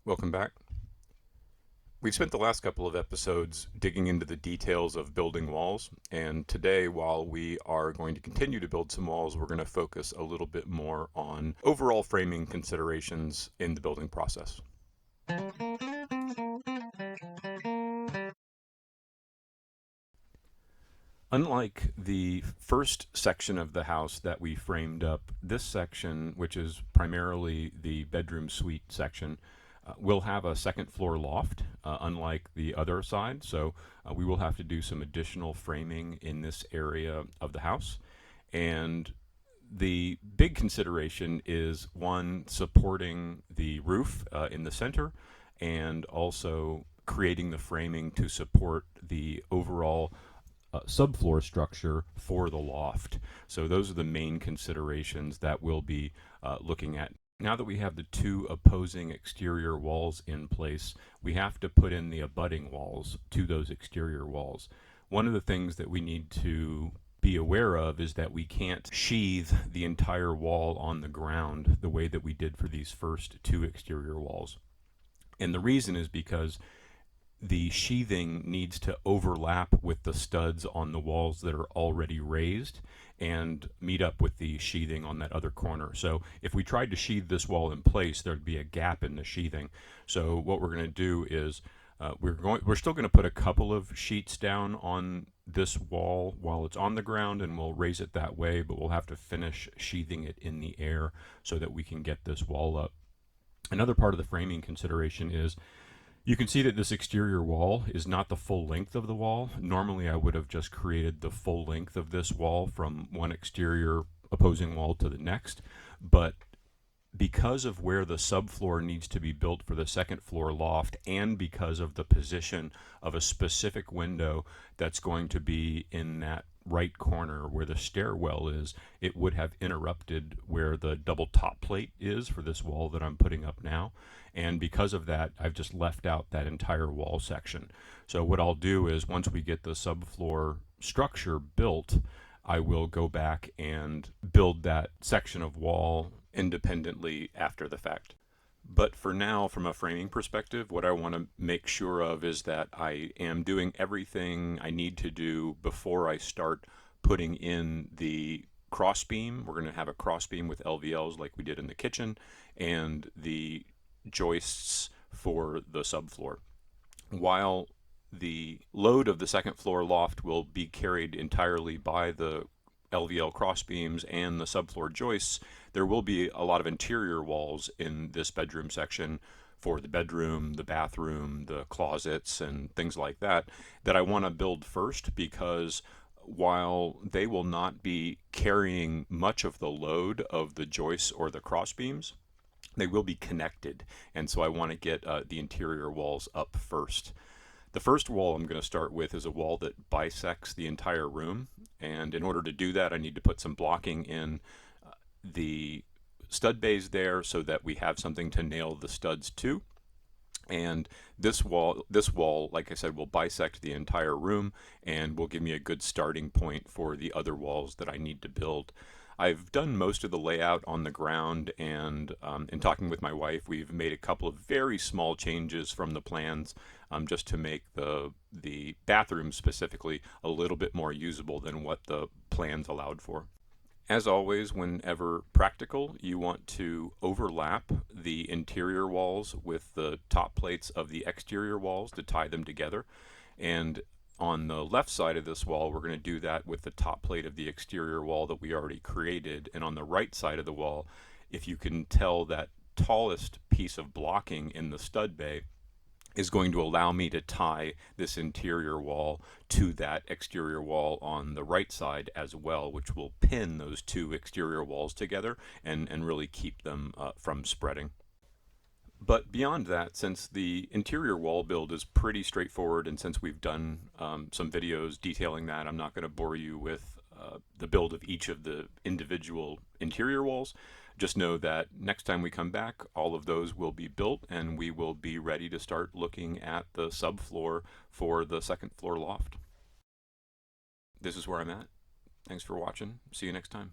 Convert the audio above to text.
Welcome back. We've spent the last couple of episodes digging into the details of building walls, and today, while we are going to continue to build some walls, we're going to focus a little bit more on overall framing considerations in the building process. Unlike the first section of the house that we framed up, this section, which is primarily the bedroom suite section, will have a second floor loft, unlike the other side. So we will have to do some additional framing in this area of the house. And the big consideration is one, supporting the roof in the center, and also creating the framing to support the overall subfloor structure for the loft. So those are the main considerations that we'll be looking at. Now that we have the two opposing exterior walls in place, we have to put in the abutting walls to those exterior walls. One of the things that we need to be aware of is that we can't sheathe the entire wall on the ground the way that we did for these first two exterior walls. And the reason is because the sheathing needs to overlap with the studs on the walls that are already raised and meet up with the sheathing on that other corner. So if we tried to sheathe this wall in place, there'd be a gap in the sheathing. So what we're going to do is we're still going to put a couple of sheets down on this wall while it's on the ground, and we'll raise it that way, but we'll have to finish sheathing it in the air so that we can get this wall up. Another part of the framing consideration is you can see that this exterior wall is not the full length of the wall. Normally I would have just created the full length of this wall from one exterior opposing wall to the next, but because of where the subfloor needs to be built for the second floor loft, and because of the position of a specific window that's going to be in that right corner where the stairwell is, it would have interrupted where the double top plate is for this wall that I'm putting up now. And because of that, I've just left out that entire wall section. So what I'll do is, once we get the subfloor structure built, I will go back and build that section of wall independently after the fact. But for now, from a framing perspective, what I want to make sure of is that I am doing everything I need to do before I start putting in the crossbeam. We're going to have a crossbeam with LVLs like we did in the kitchen, and the joists for the subfloor. While the load of the second floor loft will be carried entirely by the LVL crossbeams and the subfloor joists, there will be a lot of interior walls in this bedroom section for the bedroom, the bathroom, the closets, and things like that I want to build first, because while they will not be carrying much of the load of the joists or the crossbeams, they will be connected, and so I want to get the interior walls up first. The first wall I'm going to start with is a wall that bisects the entire room, and in order to do that, I need to put some blocking in the stud bays there so that we have something to nail the studs to. And this wall, like I said, will bisect the entire room and will give me a good starting point for the other walls that I need to build. I've done most of the layout on the ground, and in talking with my wife, we've made a couple of very small changes from the plans, just to make the bathroom specifically a little bit more usable than what the plans allowed for. As always, whenever practical, you want to overlap the interior walls with the top plates of the exterior walls to tie them together. And on the left side of this wall, we're going to do that with the top plate of the exterior wall that we already created. And on the right side of the wall, if you can tell, that tallest piece of blocking in the stud bay is going to allow me to tie this interior wall to that exterior wall on the right side as well, which will pin those two exterior walls together and really keep them from spreading. But beyond that, since the interior wall build is pretty straightforward, and since we've done some videos detailing that, I'm not going to bore you with the build of each of the individual interior walls. Just know that next time we come back, all of those will be built, and we will be ready to start looking at the subfloor for the second floor loft. This is where I'm at. Thanks for watching. See you next time.